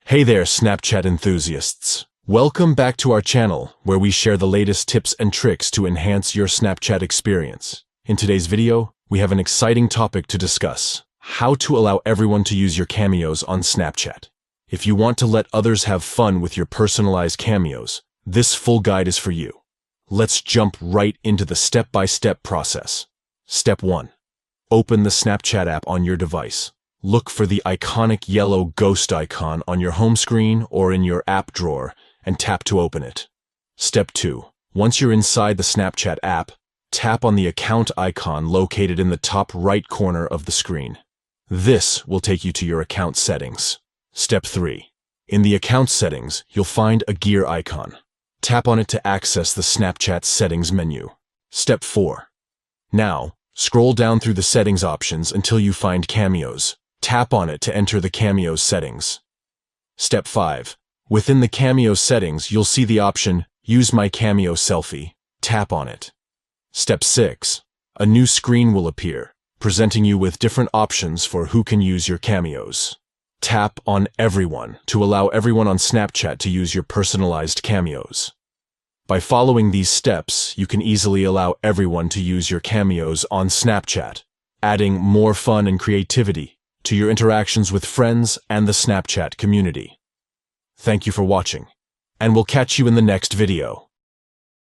Hey there, Snapchat enthusiasts. Welcome back to our channel, where we share the latest tips and tricks to enhance your Snapchat experience. In today's video, we have an exciting topic to discuss: how to allow everyone to use your cameos on Snapchat. If you want to let others have fun with your personalized cameos, this full guide is for you. Let's jump right into the step-by-step process. Step 1. Open the Snapchat app on your device. Look for the iconic yellow ghost icon on your home screen or in your app drawer and tap to open it. Step 2. Once you're inside the Snapchat app, tap on the account icon located in the top right corner of the screen. This will take you to your account settings. Step 3. In the account settings, you'll find a gear icon. Tap on it to access the Snapchat settings menu. Step 4. Now, scroll down through the settings options until you find Cameos. Tap on it to enter the Cameos settings. Step 5. Within the Cameos settings, you'll see the option Use My Cameo Selfie. Tap on it. Step 6. A new screen will appear, presenting you with different options for who can use your cameos. Tap on Everyone to allow everyone on Snapchat to use your personalized cameos. By following these steps, you can easily allow everyone to use your cameos on Snapchat, adding more fun and creativity to your interactions with friends and the Snapchat community. Thank you for watching, and we'll catch you in the next video.